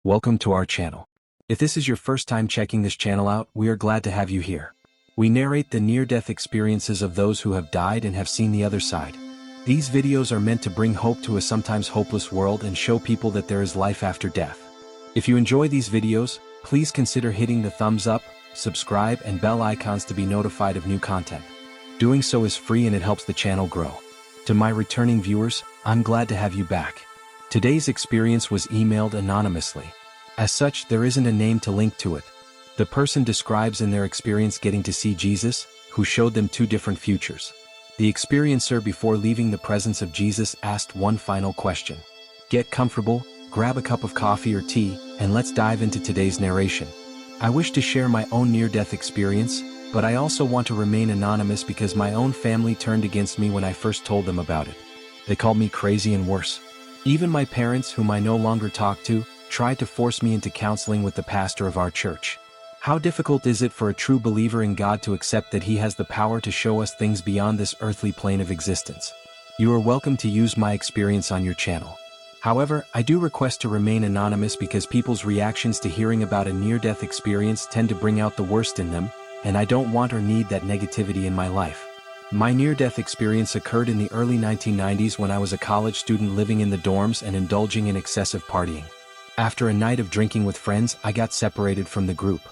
Welcome to our channel. If this is your first time checking this channel out, we are glad to have you here. We narrate the near-death experiences of those who have died and have seen the other side. These videos are meant to bring hope to a sometimes hopeless world and show people that there is life after death. If you enjoy these videos, please consider hitting the thumbs up, subscribe and bell icons to be notified of new content. Doing so is free and it helps the channel grow. To my returning viewers, I'm glad to have you back. Today's experience was emailed anonymously. As such, there isn't a name to link to it. The person describes in their experience getting to see Jesus, who showed them two different futures. The experiencer before leaving the presence of Jesus asked one final question. Get comfortable, grab a cup of coffee or tea, and let's dive into today's narration. I wish to share my own near-death experience, but I also want to remain anonymous because my own family turned against me when I first told them about it. They called me crazy and worse. Even my parents, whom I no longer talk to, tried to force me into counseling with the pastor of our church. How difficult is it for a true believer in God to accept that He has the power to show us things beyond this earthly plane of existence? You are welcome to use my experience on your channel. However, I do request to remain anonymous because people's reactions to hearing about a near-death experience tend to bring out the worst in them, and I don't want or need that negativity in my life. My near-death experience occurred in the early 1990s when I was a college student living in the dorms and indulging in excessive partying. After a night of drinking with friends, I got separated from the group.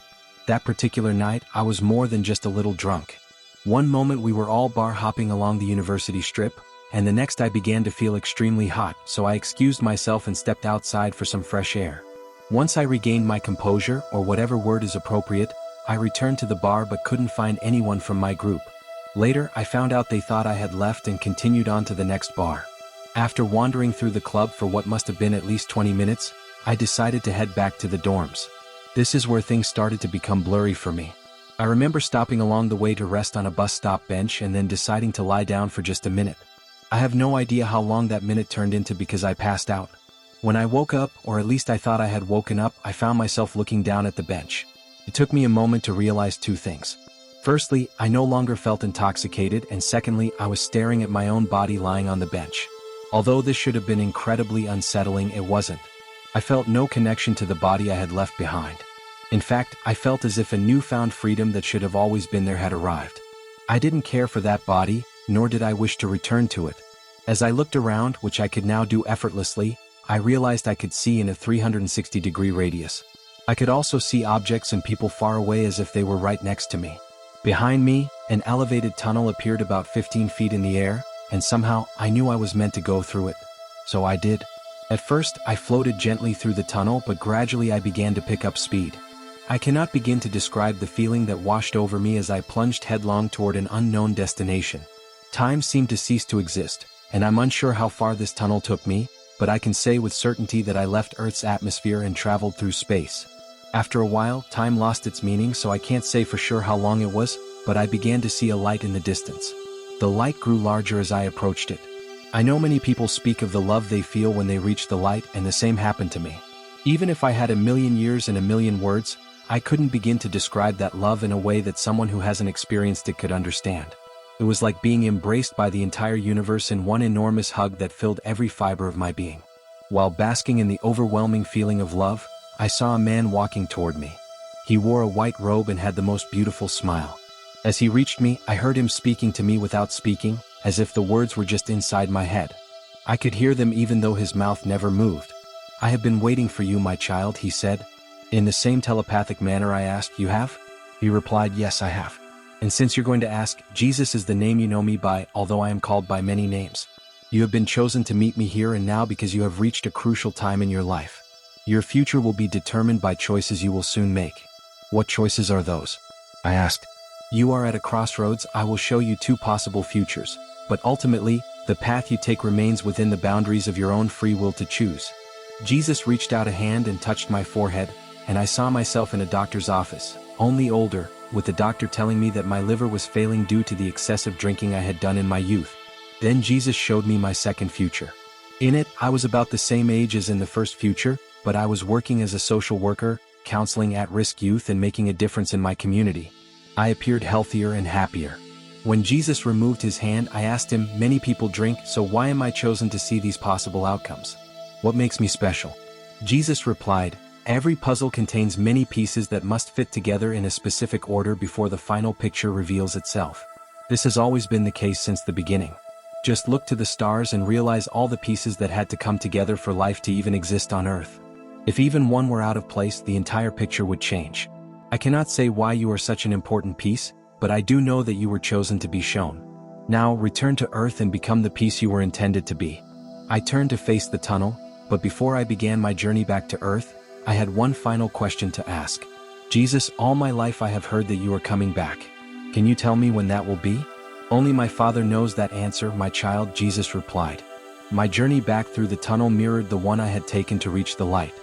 That particular night, I was more than just a little drunk. One moment we were all bar hopping along the university strip, and the next I began to feel extremely hot, so I excused myself and stepped outside for some fresh air. Once I regained my composure, or whatever word is appropriate, I returned to the bar but couldn't find anyone from my group. Later, I found out they thought I had left and continued on to the next bar. After wandering through the club for what must have been at least 20 minutes, I decided to head back to the dorms. This is where things started to become blurry for me. I remember stopping along the way to rest on a bus stop bench and then deciding to lie down for just a minute. I have no idea how long that minute turned into because I passed out. When I woke up, or at least I thought I had woken up, I found myself looking down at the bench. It took me a moment to realize two things. Firstly, I no longer felt intoxicated, and secondly, I was staring at my own body lying on the bench. Although this should have been incredibly unsettling, it wasn't. I felt no connection to the body I had left behind. In fact, I felt as if a newfound freedom that should have always been there had arrived. I didn't care for that body, nor did I wish to return to it. As I looked around, which I could now do effortlessly, I realized I could see in a 360-degree radius. I could also see objects and people far away as if they were right next to me. Behind me, an elevated tunnel appeared about 15 feet in the air, and somehow I knew I was meant to go through it. So I did. At first, I floated gently through the tunnel, but gradually I began to pick up speed. I cannot begin to describe the feeling that washed over me as I plunged headlong toward an unknown destination. Time seemed to cease to exist, and I'm unsure how far this tunnel took me, but I can say with certainty that I left Earth's atmosphere and traveled through space. After a while, time lost its meaning, so I can't say for sure how long it was, but I began to see a light in the distance. The light grew larger as I approached it. I know many people speak of the love they feel when they reach the light, and the same happened to me. Even if I had a million years and a million words, I couldn't begin to describe that love in a way that someone who hasn't experienced it could understand. It was like being embraced by the entire universe in one enormous hug that filled every fiber of my being. While basking in the overwhelming feeling of love, I saw a man walking toward me. He wore a white robe and had the most beautiful smile. As he reached me, I heard him speaking to me without speaking, as if the words were just inside my head. I could hear them even though his mouth never moved. "I have been waiting for you, my child," he said. In the same telepathic manner I asked, "You have?" He replied, "Yes, I have. And since you're going to ask, Jesus is the name you know me by, although I am called by many names. You have been chosen to meet me here and now because you have reached a crucial time in your life. Your future will be determined by choices you will soon make." "What choices are those?" I asked. "You are at a crossroads. I will show you two possible futures. But ultimately, the path you take remains within the boundaries of your own free will to choose." Jesus reached out a hand and touched my forehead, and I saw myself in a doctor's office, only older, with the doctor telling me that my liver was failing due to the excessive drinking I had done in my youth. Then Jesus showed me my second future. In it, I was about the same age as in the first future, but I was working as a social worker, counseling at-risk youth and making a difference in my community. I appeared healthier and happier. When Jesus removed his hand, I asked him, "Many people drink, so why am I chosen to see these possible outcomes? What makes me special?" Jesus replied, Every puzzle contains many pieces that must fit together in a specific order before the final picture reveals itself. This has always been the case since the beginning. Just look to the stars and realize all the pieces that had to come together for life to even exist on Earth. If even one were out of place, the entire picture would change. I cannot say why you are such an important piece, but I do know that you were chosen to be shown. Now, return to Earth and become the piece you were intended to be. I turned to face the tunnel, but before I began my journey back to Earth, I had one final question to ask. Jesus, all my life I have heard that you are coming back. Can you tell me when that will be? Only my Father knows that answer, my child, Jesus replied. My journey back through the tunnel mirrored the one I had taken to reach the light.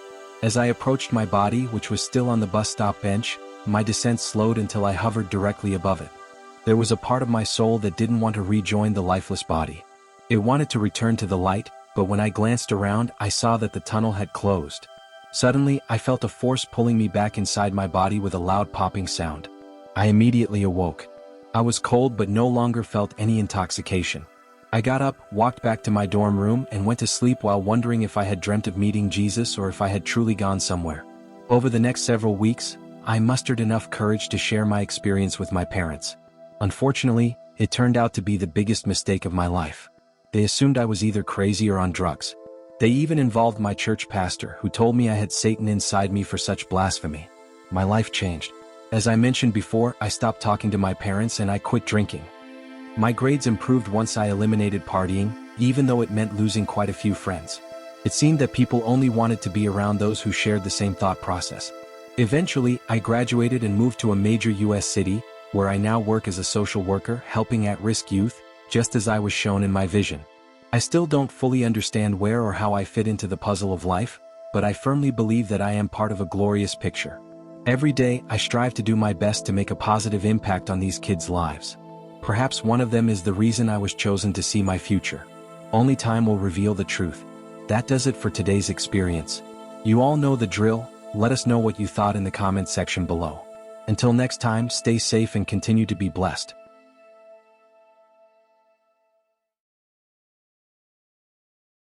As I approached my body, which was still on the bus stop bench, my descent slowed until I hovered directly above it. There was a part of my soul that didn't want to rejoin the lifeless body. It wanted to return to the light, but when I glanced around, I saw that the tunnel had closed. Suddenly, I felt a force pulling me back inside my body with a loud popping sound. I immediately awoke. I was cold but no longer felt any intoxication. I got up, walked back to my dorm room, and went to sleep while wondering if I had dreamt of meeting Jesus or if I had truly gone somewhere. Over the next several weeks, I mustered enough courage to share my experience with my parents. Unfortunately, it turned out to be the biggest mistake of my life. They assumed I was either crazy or on drugs. They even involved my church pastor, who told me I had Satan inside me for such blasphemy. My life changed. As I mentioned before, I stopped talking to my parents and I quit drinking. My grades improved once I eliminated partying, even though it meant losing quite a few friends. It seemed that people only wanted to be around those who shared the same thought process. Eventually, I graduated and moved to a major US city, where I now work as a social worker helping at-risk youth, just as I was shown in my vision. I still don't fully understand where or how I fit into the puzzle of life, but I firmly believe that I am part of a glorious picture. Every day, I strive to do my best to make a positive impact on these kids' lives. Perhaps one of them is the reason I was chosen to see my future. Only time will reveal the truth. That does it for today's experience. You all know the drill. Let us know what you thought in the comment section below. Until next time, stay safe and continue to be blessed.